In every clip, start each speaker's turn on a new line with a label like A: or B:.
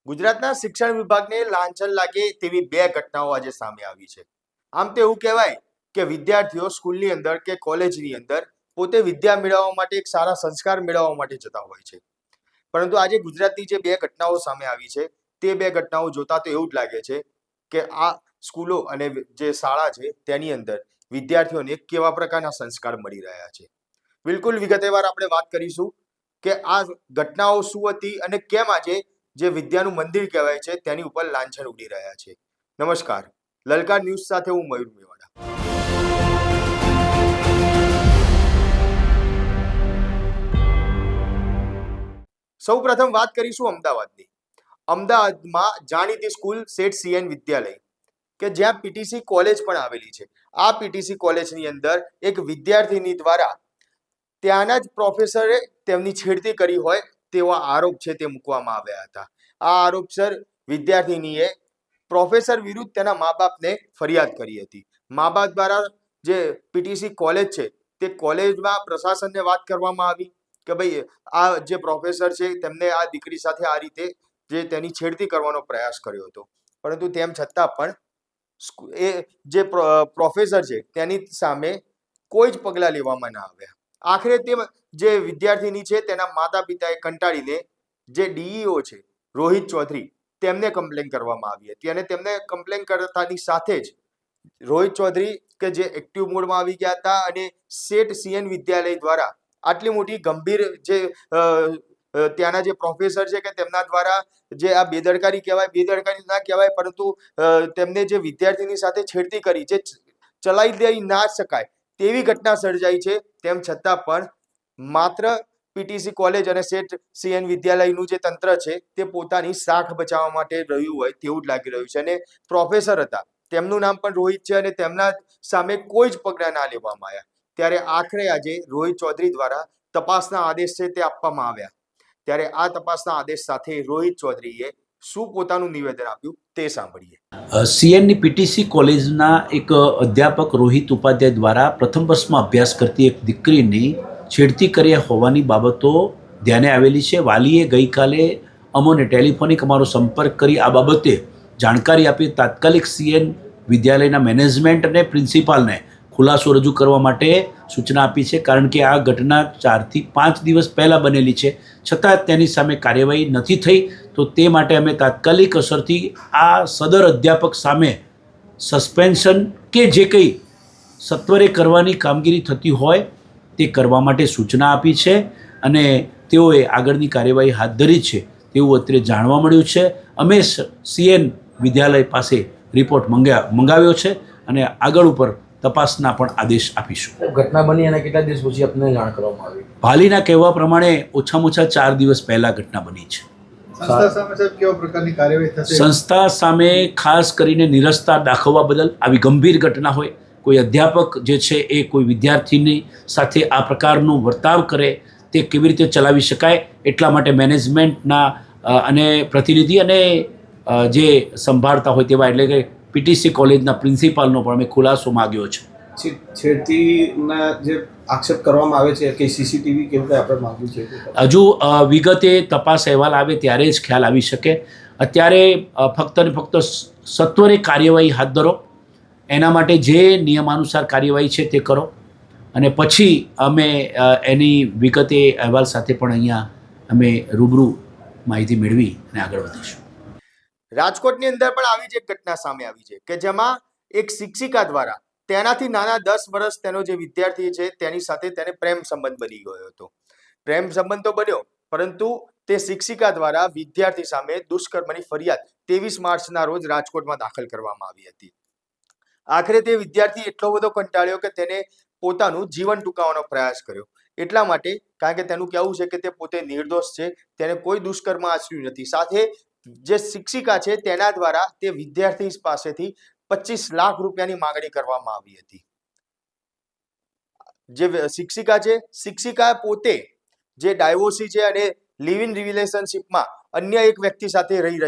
A: ગુજરાતના શિક્ષણ વિભાગને લાંછન લાગે તેવી બે ઘટનાઓ આજે સામે આવી છે. આમ તો એવું કહેવાય કે વિદ્યાર્થીઓ સ્કૂલની અંદર કે કોલેજની અંદર પોતે વિદ્યા મેળવવા માટે એક સારા સંસ્કાર મેળવવા માટે જતા હોય છે. પરંતુ આજે ગુજરાતની જે બે ઘટનાઓ સામે આવી છે તે બે ઘટનાઓ જોતા તો એવું જ લાગે છે કે આ સ્કૂલો અને જે શાળા છે તેની અંદર વિદ્યાર્થીઓને કેવા પ્રકારના સંસ્કાર મળી રહ્યા છે. બિલકુલ વિગતવાર આપણે વાત કરીશું કે આ ઘટનાઓ શું હતી અને કેમ આજે જે વિદ્યાનું મંદિર કહેવાય છે તેની ઉપર લાંછન ઉડી રહ્યા છે. નમસ્કાર, લલકાર ન્યૂઝ સાથે હું મયુર મેવાડા. સૌ પ્રથમ વાત કરીશું અમદાવાદની. અમદાવાદમાં જાણીતી સ્કૂલ સેઠ સીએન વિદ્યાલય કે જ્યાં પીટીસી કોલેજ પણ આવેલી છે. આ પીટીસી કોલેજની અંદર એક વિદ્યાર્થીની દ્વારા ત્યાંના જ પ્રોફેસરે તેમની છેડતી કરી હોય તેવા આરોપ છે તે મૂકવામાં આવ્યા હતા. આ આરોપસર વિદ્યાર્થીનીએ પ્રોફેસર વિરુદ્ધ તેના મા બાપને ફરિયાદ કરી હતી. મા બાપ દ્વારા જે પીટીસી કોલેજ છે તે કોલેજમાં પ્રશાસનને વાત કરવામાં આવી કે ભાઈ આ જે પ્રોફેસર છે તેમને આ દીકરી સાથે આ રીતે જે તેની છેડતી કરવાનો પ્રયાસ કર્યો હતો. પરંતુ તેમ છતાં પણ એ જે પ્રોફેસર છે તેની સામે કોઈ જ પગલાં લેવામાં ના આવ્યા. આખરે તે જે વિદ્યાર્થીની છે તેના માતા પિતાએ કંટાળીને જે ડીઈઓ છે રોહિત ચૌધરી તેમને કમ્પ્લેન કરવામાં આવી હતી અને તેમને કમ્પ્લેન કરતાની સાથે જ રોહિત ચૌધરી કે જે એક્ટિવ મોડમાં આવી ગયા હતા અને સેઠ સીએન વિદ્યાલય દ્વારા આટલી મોટી ગંભીર જે ત્યાંના જે પ્રોફેસર છે કે તેમના દ્વારા જે આ બેદરકારી કહેવાય, બેદરકારી ના કહેવાય, પરંતુ તેમને જે વિદ્યાર્થીની સાથે છેડતી કરી જે ચલાવી દઈ ના શકાય તેવી ઘટના સર્જાઈ છે. તેમ છતાં પણ માત્ર પીટીસી કોલેજ અને સેઠ સીએન વિદ્યાલયનું જે તંત્ર છે તે પોતાની શાખ બચાવવા માટે રહ્યું હોય તેવું જ લાગી રહ્યું છે. અને પ્રોફેસર હતા તેમનું નામ પણ રોહિત છે અને તેમના સામે કોઈ જ પગલાં ના લેવામાં આવ્યા. ત્યારે આખરે આજે રોહિત ચૌધરી દ્વારા તપાસના આદેશ છે તે આપવામાં આવ્યા. ત્યારે આ તપાસના આદેશ સાથે રોહિત ચૌધરીએ શું પોતાનું નિવેદન આપ્યું તે સાંભળીએ.
B: સીએનની પીટીસી કોલેજના એક અધ્યાપક રોહિત ઉપાધ્યાય દ્વારા પ્રથમ વર્ષમાં અભ્યાસ કરતી એક દીકરીની છેડતી કર્યા હોવાની બાબતો ધ્યાને આવેલી છે. વાલીએ ગઈકાલે અમોને ટેલિફોનિક અમારો સંપર્ક કરી આ બાબતે જાણકારી આપી તાત્કાલિક સીએન વિદ્યાલયના મેનેજમેન્ટ અને પ્રિન્સિપાલને ખુલાસો રજૂ કરવા માટે સૂચના આપી છે. કારણ કે આ ઘટના 4 થી 5 દિવસ પહેલાં બનેલી છે, છતાં તેની સામે કાર્યવાહી નથી થઈ. તો તે માટે અમે તાત્કાલિક અસરથી આ સદર અધ્યાપક સામે સસ્પેન્શન કે જે કંઈ સત્વરે કરવાની કામગીરી થતી હોય તે કરવા માટે સૂચના આપી છે અને તેઓએ આગળની કાર્યવાહી હાથ ધરી છે તેવું અત્રે જાણવા મળ્યું છે. અમે સીએન વિદ્યાલય પાસે રિપોર્ટ મંગાવ્યો છે અને આગળ ઉપર તપાસના પણ આદેશ આપીશું.
C: ઘટના બની અને કેટલા દિવસ પછી આપને જાણ કરવામાં આવી?
B: વાલીના કહેવા પ્રમાણે ઓછામાં ઓછા 4 દિવસ પહેલાં ઘટના બની છે.
D: સંસ્થા સામે સાહેબ કેવા પ્રકારની કાર્યવાહી થશે?
B: સંસ્થા સામે ખાસ કરીને નિરસ્તા દાખવવા બદલ આવી ગંભીર ઘટના હોય, કોઈ અધ્યાપક જે છે એ કોઈ વિદ્યાર્થીની સાથે આ પ્રકારનો વર્તાવ કરે તે કેવી રીતે ચલાવી શકાય એટલા માટે મેનેજમેન્ટના અને પ્રતિનિધિ અને જે સંભાળતા હોય તેવા એટલે કે પીટીસી કોલેજના પ્રિન્સિપાલનો પણ અમે ખુલાસો માગ્યો છે.
D: છેડતીના જે આક્ષેપ કરવામાં આવે છે કે સીસીટીવી કેવું કંઈ આપણે માંગ્યું છે?
B: હજુ વિગતે તપાસ અહેવાલ આવે ત્યારે જ ખ્યાલ આવી શકે. અત્યારે ફક્ત ને ફક્ત સત્વરે કાર્યવાહી હાથ ધરો, એના માટે જે નિયમાનુસાર કાર્યવાહી છે તે કરો અને પછી અમે એની વિગતે અહેવાલ સાથે પણ અહીંયા અમે રૂબરૂ માહિતી મેળવી અને આગળ વધીશું.
A: રાજકોટની અંદર પણ આવી જ એક ઘટના સામે આવી છે કે જેમાં એક શિક્ષિકા દ્વારા તેનાથી નાના 10 વર્ષ તેનો જે વિદ્યાર્થી છે તેની સાથે તેને પ્રેમ સંબંધ બની ગયો હતો. પ્રેમ સંબંધ તો બન્યો, પરંતુ તે શિક્ષિકા દ્વારા વિદ્યાર્થી સામે દુષ્કર્મની ફરિયાદ 23 માર્ચના રોજ રાજકોટમાં દાખલ કરવામાં આવી હતી. આખરે તે વિદ્યાર્થી એટલો બધો કંટાળ્યો કે તેને પોતાનું જીવન ટૂંકાવવાનો પ્રયાસ કર્યો. એટલા માટે કારણ કે તેનું કહેવું છે કે તે પોતે નિર્દોષ છે, તેને કોઈ દુષ્કર્મ આચર્યું નથી. સાથે જે શિક્ષિકા છે તેના દ્વારા તે વિદ્યાર્થી પાસેથી 25 લાખ રૂપિયાની માંગણી કરવામાં આવી હતી. જે શિક્ષિકા છે, શિક્ષિકા પોતે જે ડાયવોર્સી છે અને લિવ ઇન રિલેશનશિપમાં અન્ય એક વ્યક્તિ સાથે રહી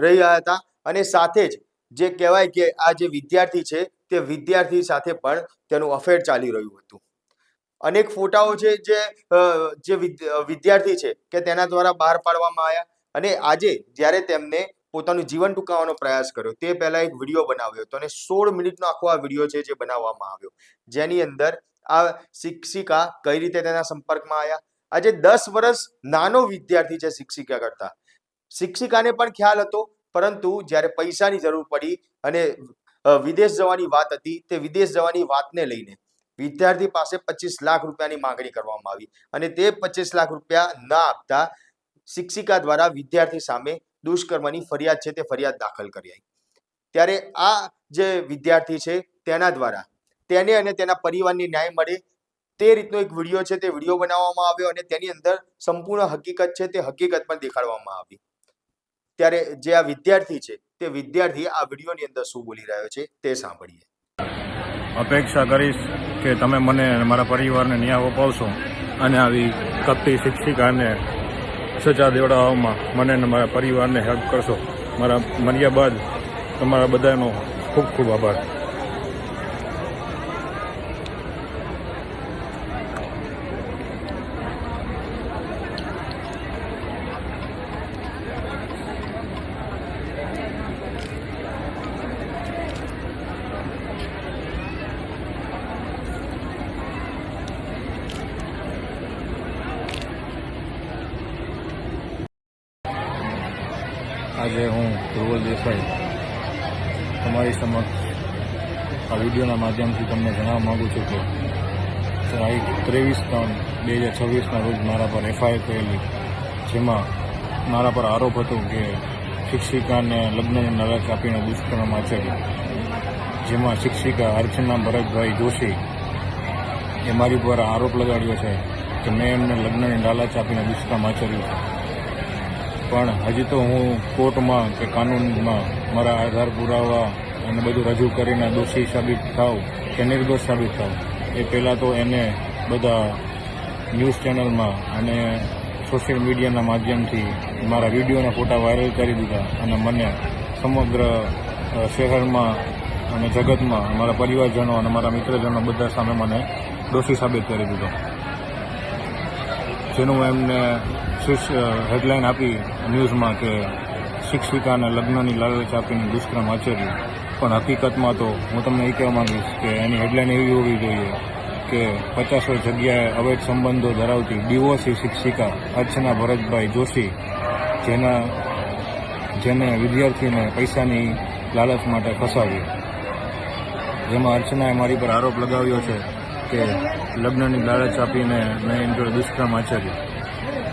A: રહ્યા હતા અને સાથે જ જે કહેવાય કે આ જે વિદ્યાર્થી છે તે વિદ્યાર્થી સાથે પણ તેનું અફેર ચાલી રહ્યું હતું. અનેક ફોટાઓ છે જે વિદ્યાર્થી છે કે તેના દ્વારા બહાર પાડવામાં આવ્યા અને આજે જ્યારે તેમને પોતાનું જીવન ટૂંકાવવાનો પ્રયાસ કર્યો તે પહેલા એક વિડીયો બનાવ્યો હતો અને 16 મિનિટનો આખો આ વિડીયો છે જે બનાવવામાં આવ્યો, જેની અંદર આ શિક્ષિકા કઈ રીતે તેના સંપર્કમાં આવ્યા. આજે 10 વર્ષ નાનો વિદ્યાર્થી છે શિક્ષિકા કરતા. શિક્ષિકાને પણ ખ્યાલ હતો, પરંતુ જ્યારે પૈસાની જરૂર પડી અને વિદેશ જવાની વાત હતી, તે વિદેશ જવાની વાતને લઈને વિદ્યાર્થી પાસે 25 લાખ રૂપિયાની માંગણી કરવામાં આવી અને તે 25 લાખ રૂપિયા ન આપતા શિક્ષિકા દ્વારા વિદ્યાર્થી સામે દુષ્કર્મની ફરિયાદ છે તે ફરિયાદ દાખલ કરી. ત્યારે આ જે વિદ્યાર્થી છે તેના દ્વારા તેને અને તેના પરિવારને ન્યાય મળે તે રીતનો એક વિડીયો છે તે વિડીયો બનાવવામાં આવ્યો અને તેની અંદર સંપૂર્ણ હકીકત છે તે હકીકત પણ દેખાડવામાં આવી. ત્યારે જે આ વિદ્યાર્થી છે તે વિદ્યાર્થી આ વિડીયોની અંદર શું બોલી રહ્યો છે તે સાંભળીએ.
E: અપેક્ષા કરીશ કે તમે મને અને મારા પરિવારને ન્યાય અપાવશો અને આવી કપટી શિક્ષિકાને સજા દેવડાવવામાં મને અને મારા પરિવારને હેલ્પ કરશો. મારા મર્યા બાદ તમારા બધાનો ખૂબ ખૂબ આભાર. આજે હું ધ્રુવલ દેસાઈ તમારી સમક્ષ આ વિડીયોના માધ્યમથી તમને જણાવવા માગું છું કે તારીખ 23/3/2026ના રોજ મારા પર એફઆઈઆર થયેલી, જેમાં મારા પર આરોપ હતો કે શિક્ષિકાને લગ્નની લાલચ આપીને દુષ્કર્મ આચર્યું. જેમાં શિક્ષિકા અર્ચના ભરતભાઈ જોશી એ મારી પર આરોપ લગાડ્યો છે કે મેં એમને લગ્નની લાલચ આપીને દુષ્કર્મ આચર્યું છે. પણ હજી તો હું કોર્ટમાં કે કાનૂનમાં મારા આધાર પુરાવા અને બધું રજૂ કરીને દોષી સાબિત થાવ કે નિર્દોષ સાબિત થાવ એ પહેલાં તો એને બધા ન્યૂઝ ચેનલમાં અને સોશિયલ મીડિયાના માધ્યમથી મારા વિડીયોના ફોટા વાયરલ કરી દીધા અને મને સમગ્ર શહેરમાં અને જગતમાં મારા પરિવારજનો અને મારા મિત્રજનો બધા સામે મને દોષી સાબિત કરી દીધો. જેનું એમને હેડલાઇન આપી ન્યૂઝમાં કે શિક્ષિકાને લગ્નની લાલચ આપીને દુષ્કર્મ આચર્યું. પણ હકીકતમાં તો હું તમને એ કહેવા માંગીશ કે એની હેડલાઇન એવી હોવી જોઈએ કે 50 જગ્યાએ અવૈધ સંબંધો ધરાવતી ડિવોર્સી શિક્ષિકા અર્ચના ભરતભાઈ જોશી જેને વિદ્યાર્થીને પૈસાની લાલચ માટે ફસાવ્યો. જેમાં અર્ચનાએ મારી પર આરોપ લગાવ્યો છે કે લગ્નની લાલચ આપીને મેં એની જોડે દુષ્કર્મ આચર્યું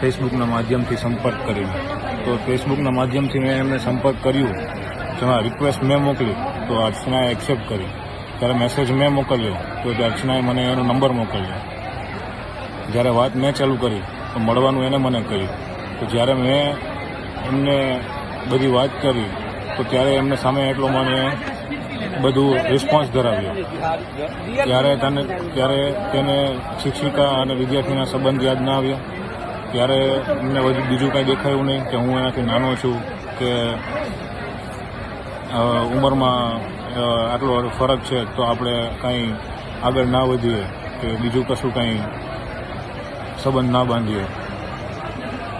E: ફેસબુકના માધ્યમથી સંપર્ક કરીને. તો ફેસબુકના માધ્યમથી મેં એમને સંપર્ક કર્યું, જેમાં રિક્વેસ્ટ મેં મોકલી તો અર્ચનાએ એક્સેપ્ટ કરી. ત્યારે મેસેજ મેં મોકલ્યો તો અર્ચનાએ મને એનો નંબર મોકલ્યો. જ્યારે વાત મેં ચાલુ કરી તો મળવાનું એને મને કહ્યું. તો જ્યારે મેં એમને બધી વાત કરી તો ત્યારે એમને સામે એટલો મને બધું રિસ્પોન્સ ધરાવ્યો. ત્યારે તેને શિક્ષિકા અને વિદ્યાર્થીના સંબંધ યાદ ના આવ્યા. ત્યારે એમને બીજું કાંઈ દેખાયું નહીં કે હું એનાથી નાનો છું કે ઉંમરમાં આટલો ફરક છે તો આપણે કાંઈ આગળ ના વધીએ કે બીજું કશું કાંઈ સંબંધ ના બાંધીએ.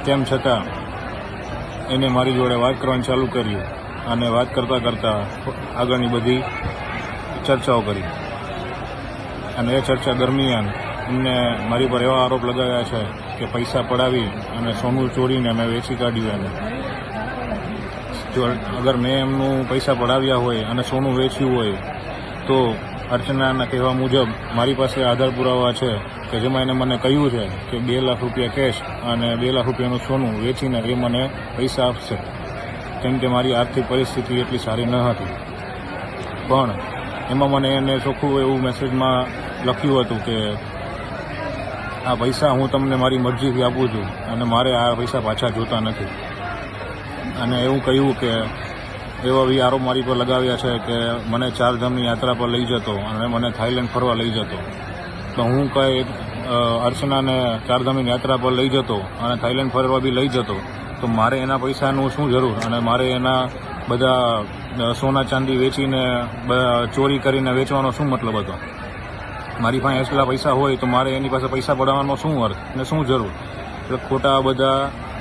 E: તેમ છતાં એને મારી જોડે વાત કરવાનું ચાલુ કર્યું અને વાત કરતાં કરતાં આગળની બધી ચર્ચાઓ કરી. અને એ ચર્ચા દરમિયાન એમને મારી પર એવા આરોપ લગાવ્યા છે કે પૈસા પડાવી અને સોનું ચોરીને મેં વેચી કાઢ્યું. એને જો અગર મેં એમનું પૈસા પડાવ્યા હોય અને સોનું વેચ્યું હોય તો અર્ચનાના કહેવા મુજબ મારી પાસે આધાર પુરાવા છે કે જેમાં એને મને કહ્યું છે કે 2 લાખ રૂપિયા કેશ અને 2 લાખ રૂપિયાનું સોનું વેચીને એ મને પૈસા આપશે, કેમ કે મારી આર્થિક પરિસ્થિતિ એટલી સારી ન હતી. પણ એમાં મને એને ચોખ્ખું એવું મેસેજમાં લખ્યું હતું કે આ પૈસા હું તમને મારી મરજીથી આપું છું અને મારે આ પૈસા પાછા જોતા નથી. અને એવું કહ્યું કે એવા બી આરોપ મારી પર લગાવ્યા છે કે મને 4 ધામની યાત્રા પર લઈ જતો અને મને થાઈલેન્ડ ફરવા લઈ જતો. તો હું કંઈ અર્ચનાને 4 ધામની યાત્રા પર લઈ જતો અને થાઈલેન્ડ ફરવા બી લઈ જતો તો મારે એના પૈસાનું શું જરૂર અને મારે એના બધા સોના ચાંદી વેચીને ચોરી કરીને વેચવાનો શું મતલબ હતો? મારી પાસે એટલા પૈસા હોય તો મારે એની પાસે પૈસા પડાવવાનો શું અર્થ અને શું જરૂર? એટલે ખોટા બધા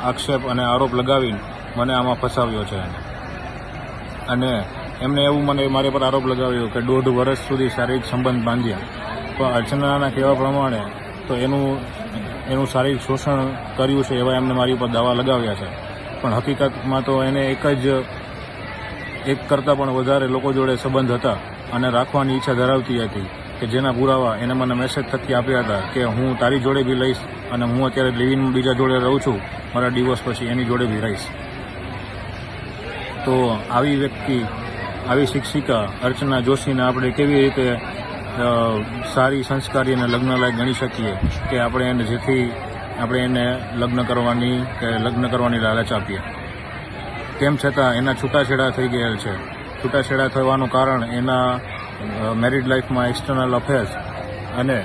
E: આક્ષેપ અને આરોપ લગાવીને મને આમાં ફસાવ્યો છે. અને એમને એવું મારી પર આરોપ લગાવ્યો કે 1.5 વર્ષ સુધી શારીરિક સંબંધ બાંધ્યા, પણ અર્ચનાના કહેવા પ્રમાણે તો એનું શારીરિક શોષણ કર્યું છે એવા એમને મારી ઉપર દાવા લગાવ્યા છે. પણ હકીકતમાં તો એને એક કરતાં પણ વધારે લોકો જોડે સંબંધ હતા અને રાખવાની ઈચ્છા ધરાવતી હતી, કે જેના પુરાવા એને મને મેસેજ થકી આપ્યા હતા કે હું તારી જોડે બી લઈશ અને હું અત્યારે લિવિંગ બીજા જોડે રહું છું, મારા ડિવોર્સ પછી એની જોડે બી રહીશ. તો આવી વ્યક્તિ, આવી શિક્ષિકા અર્ચના જોશીને આપણે કેવી રીતે સારી સંસ્કારી અને લગ્નલાયક ગણી શકીએ કે જેથી આપણે એને લગ્ન કરવાની લાલચ આપીએ. તેમ છતાં એના છૂટાછેડા થઈ ગયેલ છે. છૂટાછેડા થવાનું કારણ એના મેરિડ લાઈફમાં એક્સટર્નલ અફેર્સ અને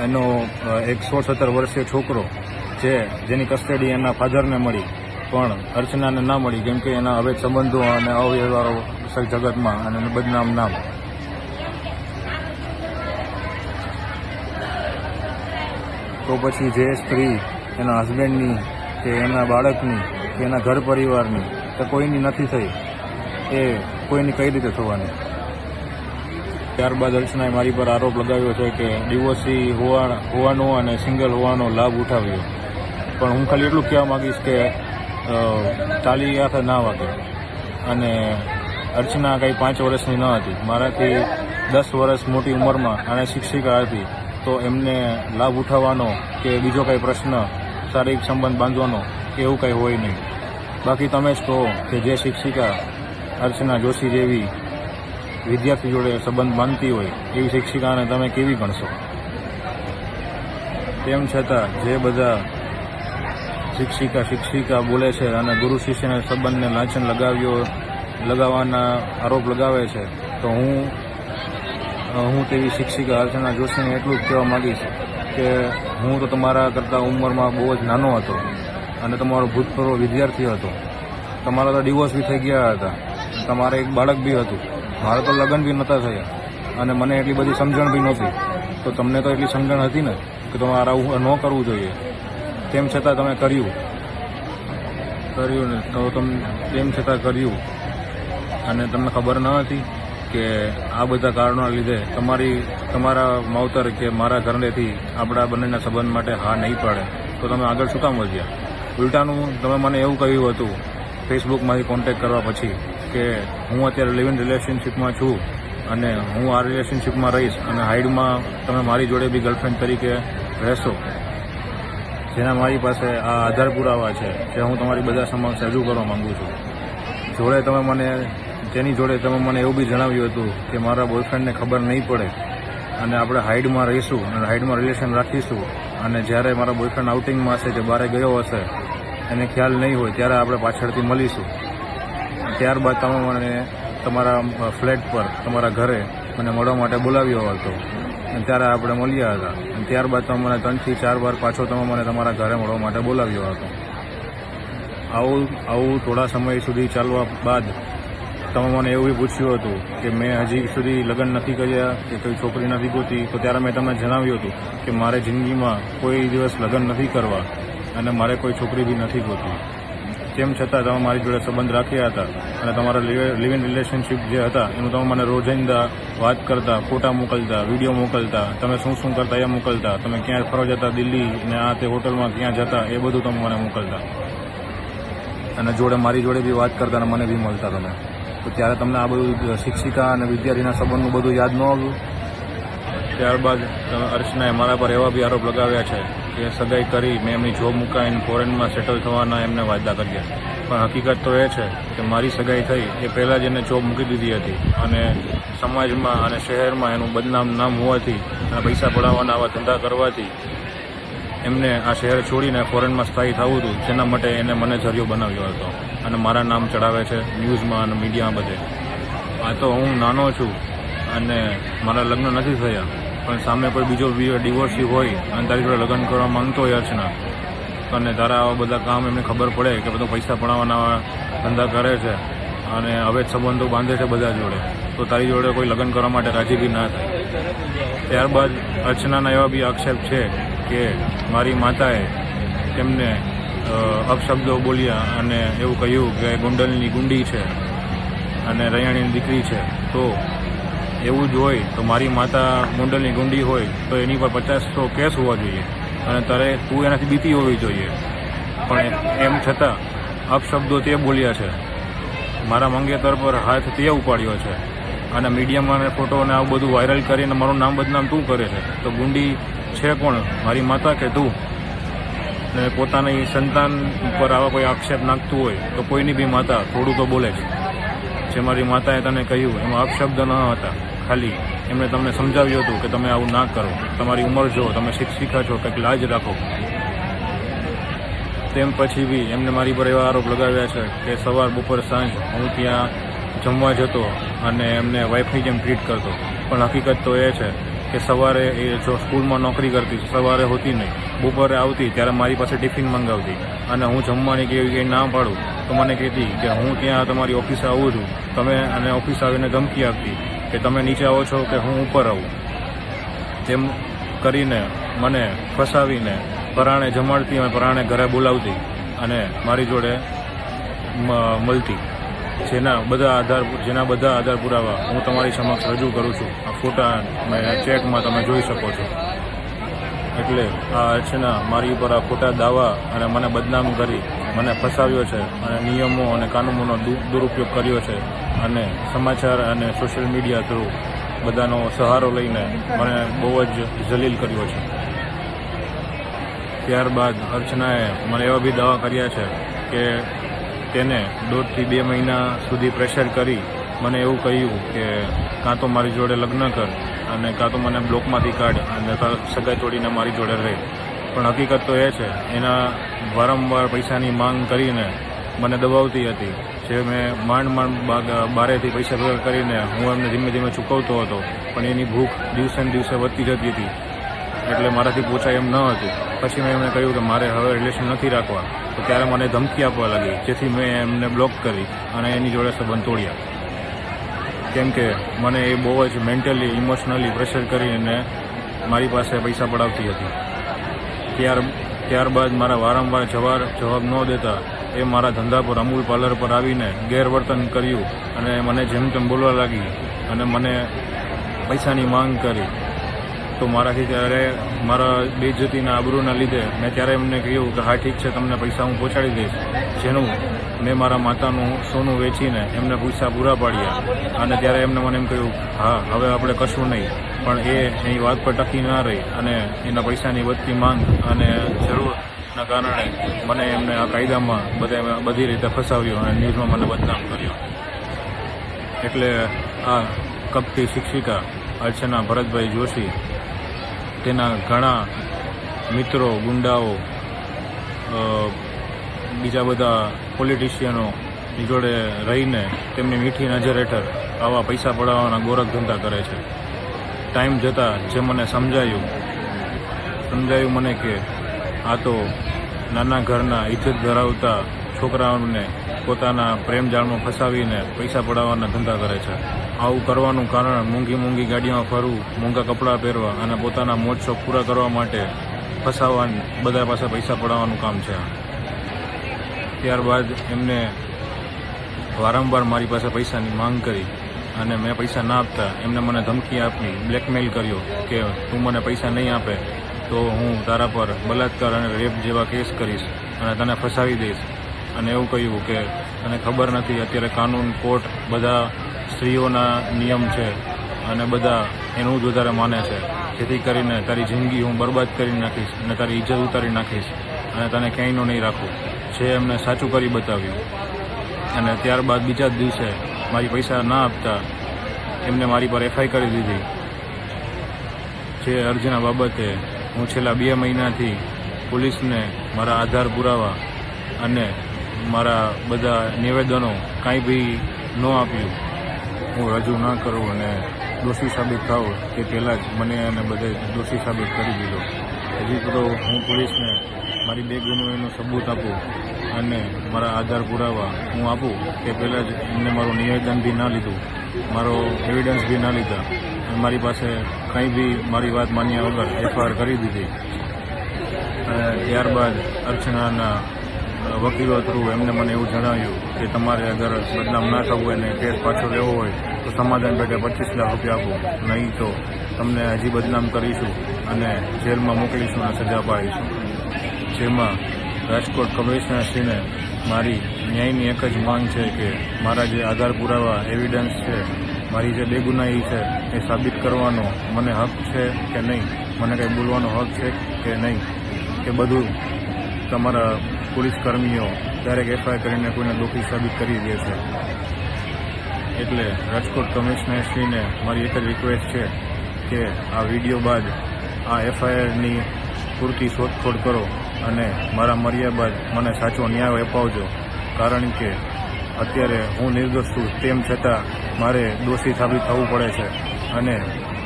E: એનો એક 16-17 વર્ષીય છોકરો જેની કસ્ટડી એના ફાધરને મળી પણ અર્ચનાને ના મળી, કેમ કે એના અવૈધ સંબંધો અને અવ્યવહારો જગતમાં અને બદનામ નામ. તો પછી જે સ્ત્રી એના હસબન્ડની કે એના બાળકની કે એના ઘર પરિવારની કે કોઈની નથી થઈ, એ કોઈની કઈ રીતે થવાની? ત્યારબાદ અર્ચનાએ મારી પર આરોપ લગાવ્યો છે કે ડિવોર્સી હોવાનો અને સિંગલ હોવાનો લાભ ઉઠાવ્યો. પણ હું ખાલી એટલું કહેવા માગીશ કે તાલી હાથે ના વાગે. અને અર્ચના કંઈ 5 વર્ષની ન હતી, મારાથી 10 વર્ષ મોટી ઉંમરમાં અને શિક્ષિકા હતી. તો એમને લાભ ઉઠાવવાનો કે બીજો કંઈ પ્રશ્ન, શારીરિક સંબંધ બાંધવાનો કે એવું કંઈ હોય નહીં. બાકી તમે જ કહો કે જે શિક્ષિકા અર્ચના જોશી જેવી વિદ્યાર્થી જોડે સંબંધ બાંધતી હોય એવી શિક્ષિકાને તમે કેવી ગણશો? તેમ છતાં જે બધા શિક્ષિકા બોલે છે અને ગુરુ શિષ્યના સંબંધને લાંછન લગાવવાના આરોપ લગાવે છે, તો હું તેવી શિક્ષિકા અર્ચના જોશીને એટલું જ કહેવા માગીશ કે હું તો તમારા કરતાં ઉંમરમાં બહુ જ નાનો હતો અને તમારો ભૂતપૂર્વ વિદ્યાર્થી હતો. તમારા તો ડિવોર્સ બી થઈ ગયા હતા, તમારે એક બાળક બી હતું, મારે તો લગ્ન બી નહોતા થયા અને મને એટલી બધી સમજણ બી નહોતી. તો તમને તો એટલી સમજણ હતી ને કે તમારે આવું ન કરવું જોઈએ. તેમ છતાં તમે કર્યું ને તો તેમ છતાં કર્યું અને તમને ખબર ન હતી કે આ બધા કારણોના લીધે તમારા માવતર કે મારા ઘરેથી આપણા બંનેના સંબંધ માટે હા નહીં પાડે, તો તમે આગળ શું કામ વધ્યા? ઉલટાનું તમે મને એવું કહ્યું હતું ફેસબુકમાંથી કોન્ટેક્ટ કરવા પછી કે હું અત્યારે લિવ ઇન રિલેશનશીપમાં છું અને હું આ રિલેશનશીપમાં રહીશ અને હાઈડમાં તમે મારી જોડે બી ગર્લફ્રેન્ડ તરીકે રહેશો, જેના મારી પાસે આ આધાર પુરાવા છે કે હું તમારી બધા સમક્ષ રજૂ કરવા માગું છું. તેની જોડે તમે મને એવું બી જણાવ્યું હતું કે મારા બોયફ્રેન્ડને ખબર નહીં પડે અને આપણે હાઈડમાં રહીશું અને હાઈડમાં રિલેશન રાખીશું અને જ્યારે મારા બોયફ્રેન્ડ આઉટિંગમાં હશે કે બહાર ગયો હશે એને ખ્યાલ નહીં હોય ત્યારે આપણે પાછળથી મળીશું. ત્યારબાદ તમે મને તમારા ફ્લેટ પર તમારા ઘરે મને મળવા માટે બોલાવ્યો હતો અને ત્યારે આપણે મળ્યા હતા અને ત્યારબાદ તમે મને 3 થી 4 વાર પાછો તમે મને તમારા ઘરે મળવા માટે બોલાવ્યો હતો. આવું થોડા સમય સુધી ચાલવા બાદ તમે મને એવું બી પૂછ્યું હતું કે મેં હજી સુધી લગ્ન નથી કર્યા કે કોઈ છોકરી નથી ગોતી, તો ત્યારે મેં તમને જણાવ્યું હતું કે મારે જિંદગીમાં કોઈ દિવસ લગ્ન નથી કરવા અને મારે કોઈ છોકરી બી નથી ગોતી. તેમ છતાં તમે મારી જોડે સંબંધ રાખ્યા હતા અને તમારા લિવ ઇન રિલેશનશીપ જે હતા એનું તમે મને રોજિંદા વાત કરતા, ફોટા મોકલતા, વિડીયો મોકલતા, તમે શું કરતા એ મોકલતા, તમે ક્યાં ફરવા જતા દિલ્હી ને આ તે હોટલમાં ક્યાં જતા એ બધું તમે મને મોકલતા અને મારી જોડે બી વાત કરતા અને મને બી મળતા તમે. તો ત્યારે તમને આ બધું શિક્ષિકા અને વિદ્યાર્થીના સંબંધનું બધું યાદ ન આવ્યું? ત્યારબાદ અર્ચનાએ મારા પર એવા બી આરોપ લગાવ્યા છે કે સગાઈ કરી મેં એમની જોબ મુકાઈને ફોરેનમાં સેટલ થવાના એમને વાયદા કર્યા. પણ હકીકત તો એ છે કે મારી સગાઈ થઈ એ પહેલાં જ એને જોબ મૂકી દીધી હતી અને સમાજમાં અને શહેરમાં એનું બદનામ નામ હોવાથી અને પૈસા પડાવવાના આવા ધંધા કરવાથી એમને આ શહેર છોડીને ફોરેનમાં સ્થાયી થવું હતું, જેના માટે એને મને જરિયો બનાવ્યો હતો અને મારા નામ ચડાવે છે ન્યૂઝમાં અને મીડિયામાં બધે. આ તો હું નાનો છું અને મારા લગ્ન નથી થયા, પણ સામે કોઈ બીજો ડિવોર્સી હોય અને તારી જોડે લગ્ન કરવા માંગતો હોય અર્ચના અને તારા આવા બધા કામ એમને ખબર પડે કે બધું પૈસા પડાવવાના ધંધા કરે છે અને અવૈધ સંબંધો બાંધે છે બધા જોડે, તો તારી જોડે કોઈ લગ્ન કરવા માટે રાજી બી ના થાય. ત્યારબાદ અર્ચનાના એવા બી આક્ષેપ છે કે મારી માતાએ તેમને અપશબ્દો બોલ્યા અને એવું કહ્યું કે ગોંડલની ગુંડી છે અને રૈયાણીની દીકરી છે. તો એવું જ હોય તો મારી માતા ગોંડલની ગુંડી હોય તો એની પર 50 કેસ હોવા જોઈએ અને તારે તું એનાથી બીતી હોવી જોઈએ. પણ એમ છતાં અપશબ્દો તે બોલ્યા છે, મારા મંગેતર પર હાથ તે ઉપાડ્યો છે અને મીડિયામાં ફોટો અને આવું બધું વાયરલ કરીને મારું નામ બદનામ તું કરે છે. તો ગુંડી છે કોણ, મારી માતા કે તું? ને પોતાની સંતાન ઉપર આવા કોઈ આક્ષેપ નાખતું હોય તો કોઈની બી માતા થોડું તો બોલે છે. જે મારી માતાએ તને કહ્યું એમાં અપશબ્દ ન હતા, ખાલી એમણે તમને સમજાવ્યું હતું કે તમે આવું ના કરો, તમારી ઉંમર જો, તમે શિક્ષિકા છો, કંઈક લાજ રાખો. તેમ પછી બી એમને મારી પર એવા આરોપ લગાવ્યા છે કે સવાર બપોર સાંજ હું ત્યાં જમવા જતો અને એમને વાઈફની જેમ ટ્રીટ કરતો. પણ હકીકત તો એ છે કે સવારે એ જો સ્કૂલમાં નોકરી કરતી, સવારે હોતી નહીં, બપોરે આવતી ત્યારે મારી પાસે ટિફિન મંગાવતી અને હું જમવાની કે એવી કંઈ ના પાડું તો મને કહેતી કે હું ત્યાં તમારી ઓફિસે આવું છું, તમે અને ઓફિસ આવીને ધમકી આપતી કે તમે નીચે આવો છો કે હું ઉપર આવું. તેમ કરીને મને ફસાવીને પરાણે જમાડતી અને પરાણે ઘરે બોલાવતી અને મારી જોડે મળતી. જેના બધા આધાર પુરાવા હું તમારી સમક્ષ રજૂ કરું છું. આ ફોટા ચેકમાં તમે જોઈ શકો છો. એટલે આ અર્ચના મારી ઉપર આ ખોટા દાવા અને મને બદનામ કરી મને ફસાવ્યો છે અને નિયમો અને કાનૂનોનો દુરુપયોગ કર્યો છે અને સમાચાર અને સોશિયલ મીડિયા થ્રુ બધાનો સહારો લઈને મને બહુ જ જલીલ કર્યો છે. ત્યારબાદ અર્ચનાએ મને એવા બી દાવા કર્યા છે કે તેને 1.5 થી 2 મહિના સુધી પ્રેશર કરી મને એવું કહ્યું કે કાં તો મારી જોડે લગ્ન કર અને કાં તો મને બ્લોકમાંથી કાઢ અને સગાઈ તોડીને મારી જોડે રહે. પણ હકીકત તો એ છે એના વારંવાર પૈસાની માંગ કરીને મને દબાવતી હતી. જે મેં માંડ બારેથી પૈસા ભેગા કરીને હું એમને ધીમે ધીમે ચૂકવતો હતો, પણ એની ભૂખ દિવસે ને દિવસે વધતી જતી હતી એટલે મારાથી પોચાય એમ ન હતું. પછી મેં એમને કહ્યું કે મારે હવે રિલેશન નથી રાખવા, તો ત્યારે મને ધમકી આપવા લાગી, જેથી મેં એમને બ્લોક કરી અને એની જોડે સંબંધ તોડ્યા. કેમ કે મને એ બહુ જ મેન્ટલી ઇમોશનલી પ્રેશર કરીને મારી પાસે પૈસા પડાવતી હતી. ત્યારબાદ મારા વારંવાર જવાબ ન દેતા એ મારા ધંધા પર અમૂલ પાર્લર પર આવીને ગેરવર્તન કર્યું અને મને જેમ તેમ બોલવા લાગી અને મને પૈસાની માંગ કરી. તો મારાથી ત્યારે મારા બેઇજ્જતીના આબરૂના લીધે મેં ત્યારે એમને કહ્યું કે હા ઠીક છે, તમને પૈસા હું પહોંચાડી દઈશ. જેનું મેં મારા માતાનું સોનું વેચીને એમને પૈસા પૂરા પાડ્યા અને ત્યારે એમને મને એમ કહ્યું હા હવે આપણે કશું નહીં. પણ એની વાત પર ટકી ના રહી અને એના પૈસાની વધતી માંગ અને જરૂરના કારણે મને એમને આ કાયદામાં બધી રીતે ફસાવ્યો અને ન્યૂઝમાં મને બદનામ કર્યો. એટલે આ કપટી શિક્ષિકા અર્ચના ભરતભાઈ જોશી તેના ઘણા મિત્રો, ગુંડાઓ, બીજા બધા પોલિટિશિયનોની જોડે રહીને તેમની મીઠી નજર હેઠળ આવા પૈસા પડાવવાના ગોરખ ધંધા કરે છે. ટાઈમ જતાં જે મને સમજાયું મને કે આ તો નાના ઘરના ઇજ્જત ધરાવતા છોકરાઓને પોતાના પ્રેમ જાળમાં ફસાવીને પૈસા પડાવવાના ધંધા કરે છે. આવું કરવાનું કારણ મોંઘી ગાડીમાં ફરવું, મોંઘા કપડાં પહેરવા અને પોતાના મોજ શોખ પૂરા કરવા માટે ફસાવવાનું, બધા પાસે પૈસા પડાવવાનું કામ છે. ત્યારબાદ એમને વારંવાર મારી પાસે પૈસાની માંગ કરી અને મેં પૈસા ના આપતા એમને મને ધમકી આપી, બ્લેકમેલ કર્યો કે તું મને પૈસા નહીં આપે તો હું તારા પર બલાત્કાર અને રેપ જેવા કેસ કરીશ અને તને ફસાવી દઈશ. અને એવું કહ્યું કે તને ખબર નથી અત્યારે કાનૂન, કોર્ટ બધા સ્ત્રીઓના નિયમ છે અને બધા એનું જ વધારે માને છે, જેથી કરીને તારી જિંદગી હું બરબાદ કરી નાખીશ અને તારી ઇજ્જત ઉતારી નાખીશ અને તને ક્યાંયનું નહીં રાખું. જે એમને સાચું કરી બતાવ્યું. અને ત્યારબાદ બીજા જ દિવસે મારી પૈસા ના આપતા એમને મારી પર એફઆઈ કરી દીધી. જે અરજીના બાબતે હું છેલ્લા 2 મહિનાથી પોલીસને મારા આધાર પુરાવા અને મારા બધા નિવેદનો કાંઈ બી ન આપ્યું હું રજૂ ના કરું અને દોષી સાબિત થાઉં તે પહેલાં જ મને એને બધે દોષી સાબિત કરી દીધો. હજી તો હું પોલીસને મારી 2 ગુનાઓનું સબૂત આપું અને મારા આધાર પુરાવા હું આપું તે પહેલાં જ એમને મારું નિવેદન બી ના લીધું, મારો એવિડન્સ બી ના લીધા અને મારી પાસે કંઈ બી મારી વાત માન્યા વગર એફઆઈઆર કરી દીધી. અને ત્યારબાદ અર્ચનાના વકીલો થ્રુ એમને મને એવું જણાવ્યું કે તમારે અગર બદનામ ના થવું હોય ને કેસ પાછો લેવો હોય તો સમાધાન પેટે 25 લાખ રૂપિયા આપો, નહીં તો તમને હજી બદનામ કરીશું અને જેલમાં મોકલીશું અને સજા પાડીશું. જેમાં રાજકોટ કમિશનરશ્રીને મારી ન્યાયની એક જ માંગ છે કે મારા જે આધાર પુરાવા એવિડન્સ છે, મારી જે બેગુનાહી છે એ સાબિત કરવાનો મને હક છે કે નહીં, મને કંઈ બોલવાનો હક છે કે નહીં, કે બધું તમારા પોલીસ કર્મીઓ દરેક એફઆઈઆર કરીને કોઈને દોષી સાબિત કરી દે છે. એટલે રાજકોટ કમિશનરશ્રીને મારી એક જ રિક્વેસ્ટ છે કે આ વિડીયો બાદ આ એફઆઈઆરની પૂરતી શોધખોળ કરો અને મારા મર્યા બાદ મને સાચો ન્યાય અપાવજો. કારણ કે અત્યારે હું નિર્દોષ છું, તેમ છતાં મારે દોષી સાબિત થવું પડે છે અને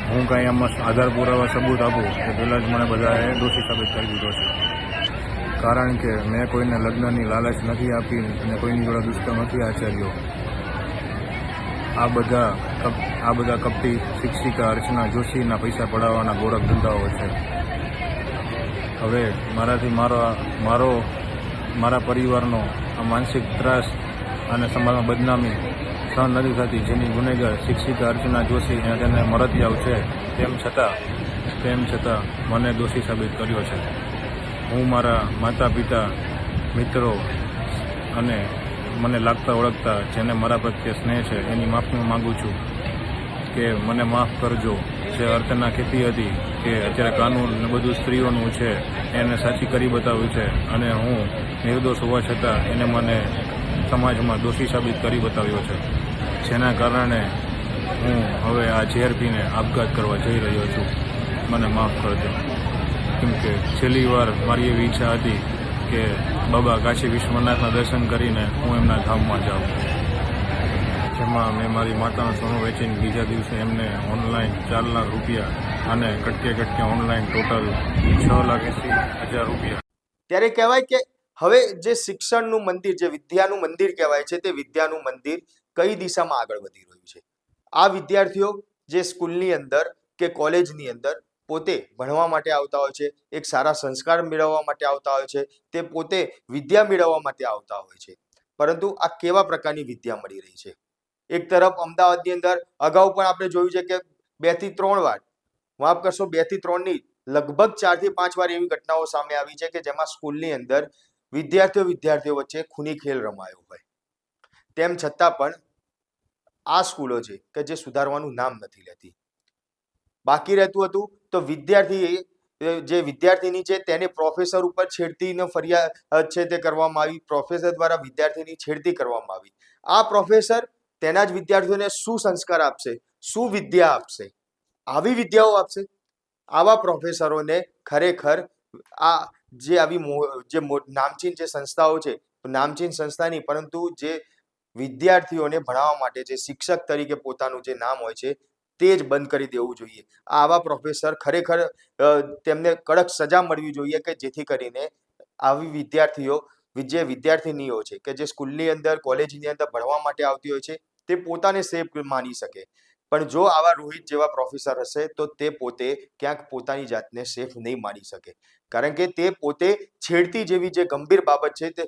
E: હું કાંઈ આમાં આધાર પુરાવા સબૂત આપું એ પહેલાં જ મને બધાએ દોષી સાબિત કરી દીધો છે. કારણ કે મેં કોઈને લગ્નની લાલચ નથી આપી અને કોઈની જોડે દુષ્કર્મ નથી આચર્યો. આ બધા કપટી શિક્ષિકા અર્ચના જોશીના પૈસા પડાવવાના ગોરખ ધંધાઓ છે. હવે મારાથી મારા પરિવારનો આ માનસિક ત્રાસ અને સમાજમાં બદનામી સહન નથી થતી, જેની ગુનેગાર શિક્ષિકા અર્ચના જોશી અને તેને મરતિયાવ છે, તેમ છતાં મને દોષી સાબિત કર્યો છે. હું મારા માતા પિતા, મિત્રો અને મને લાગતા ઓળખતા જેને મારા પ્રત્યે સ્નેહ છે એની માફી માગું છું કે મને માફ કરજો. જે અર્ચના કહેતી હતી કે અત્યારે કાનૂન ને બધું સ્ત્રીઓનું છે એને સાચી કરી બતાવ્યું છે અને હું નિર્દોષ હોવા છતાં એને મને સમાજમાં દોષી સાબિત કરી બતાવ્યો છે, જેના કારણે હું હવે આ ઝેર પીને આપઘાત કરવા જઈ રહ્યો છું. મને માફ કરજો. કેમકે છેલ્લી વાર મારી એવી ઈચ્છા હતી કે બાબા કાશી વિશ્વનાથના દર્શન કરીને હું એમના ધામમાં જાઉં. જેમાં મેં મારી માતાનું સોનું વેચીને બીજા દિવસે એમને ઓનલાઈન 4 લાખ રૂપિયા અને કટકે ઓનલાઈન ટોટલ 6,80,000 રૂપિયા.
A: ત્યારે કહેવાય કે હવે જે શિક્ષણનું મંદિર, જે વિદ્યાનું મંદિર કહેવાય છે, તે વિદ્યાનું મંદિર કઈ દિશામાં આગળ વધી રહ્યું છે. આ વિદ્યાર્થીઓ જે સ્કૂલની અંદર કે કોલેજની અંદર પોતે ભણવા માટે આવતા હોય છે, એક સારા સંસ્કાર મેળવવા માટે આવતા હોય છે, તે પોતે વિદ્યા મેળવવા માટે આવતા હોય છે. પરંતુ આ કેવા પ્રકારની વિદ્યા મળી રહી છે? એક તરફ અમદાવાદની અંદર અગાઉ પણ આપણે જોયું છે કે 2 થી 3 વાર, માફ કરશો 2 થી 3 ની લગભગ 4 થી 5 વાર એવી ઘટનાઓ સામે આવી છે કે જેમાં સ્કૂલની અંદર વિદ્યાર્થીઓ વચ્ચે ખૂની ખેલ રમાયો હોય. તેમ છતાં પણ આ સ્કૂલો છે કે જે સુધારવાનું નામ નથી લેતી. બાકી રહેતું હતું તો વિદ્યાર્થીની છે તેને પ્રોફેસર ઉપર છેડતીનો ફરિયાદ છે તે કરવામાં આવી, પ્રોફેસર દ્વારા વિદ્યાર્થીની છેડતી કરવામાં આવી. આ પ્રોફેસર તેના જ વિદ્યાર્થીઓને શું સંસ્કાર આપશે, શું વિદ્યા આપશે? આવી વિદ્યાઓ આપશે? આવા પ્રોફેસરોને ખરેખર આ જે નામચીન જે સંસ્થાઓ છે, નામચીન સંસ્થા નહીં પરંતુ જે વિદ્યાર્થીઓને ભણાવવા માટે જે શિક્ષક તરીકે પોતાનું જે નામ હોય છે તે જ બંધ કરી દેવું જોઈએ. આવા પ્રોફેસર ખરેખર તેમને કડક સજા મળવી જોઈએ કે જેથી કરીને આવી વિદ્યાર્થીનીઓ છે કે જે સ્કૂલની અંદર કોલેજની અંદર ભણવા માટે આવતી હોય છે તે પોતાને સેફ માની શકે. પણ જો આવા રોહિત જેવા પ્રોફેસર હશે તો તે પોતે ક્યાંક પોતાની જાતને સેફ નહીં માની શકે. કારણ કે તે પોતે છેડતી જેવી જે ગંભીર બાબત છે, તે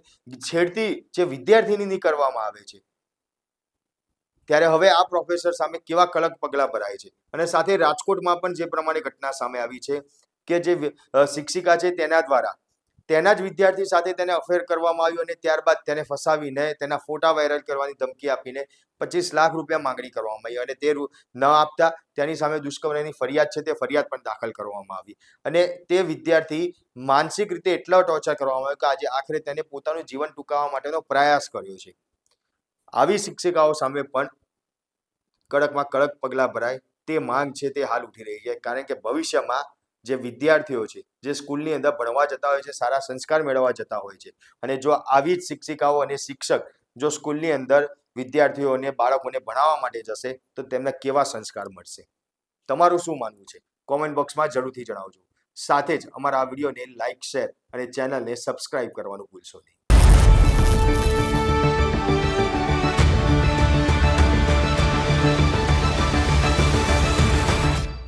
A: છેડતી જે વિદ્યાર્થીની કરવામાં આવે છે, ત્યારે હવે આ પ્રોફેસર સામે કેવા કડક પગલાં ભરાય છે. અને સાથે રાજકોટમાં પણ જે પ્રમાણે ઘટના સામે આવી છે કે જે શિક્ષિકા છે તેના દ્વારા તેના જ વિદ્યાર્થી સાથે તેને અફેર કરવામાં આવ્યું અને ત્યારબાદ તેને ફસાવીને તેના ફોટા વાયરલ કરવાની ધમકી આપીને 25 લાખ રૂપિયા માંગણી કરવામાં આવી અને તે ન આપતા તેની સામે દુષ્કર્મની ફરિયાદ છે તે ફરિયાદ પણ દાખલ કરવામાં આવી અને તે વિદ્યાર્થી માનસિક રીતે એટલો ટોર્ચર કરવામાં આવ્યો કે આજે આખરે તેને પોતાનું જીવન ટૂંકાવવા માટેનો પ્રયાસ કર્યો છે. આવી શિક્ષિકાઓ સામે પણ કડકમાં કડક પગલાં ભરાય તે માંગ છે તે હાલ ઉઠી રહી છે. કારણ કે ભવિષ્યમાં જે વિદ્યાર્થીઓ છે જે સ્કૂલની અંદર ભણવા જતા હોય છે, સારા સંસ્કાર મેળવવા જતા હોય છે, અને જો આવી જ શિક્ષિકાઓ અને શિક્ષક જો સ્કૂલની અંદર વિદ્યાર્થીઓને બાળકોને ભણાવવા માટે જશે તો તેમને કેવા સંસ્કાર મળશે? તમારું શું માનવું છે? કોમેન્ટ બોક્સમાં જરૂરથી જણાવજો. સાથે જ અમારા આ વિડીયોને લાઇક, શેર અને ચેનલને સબસ્ક્રાઇબ કરવાનું ભૂલશો નહીં.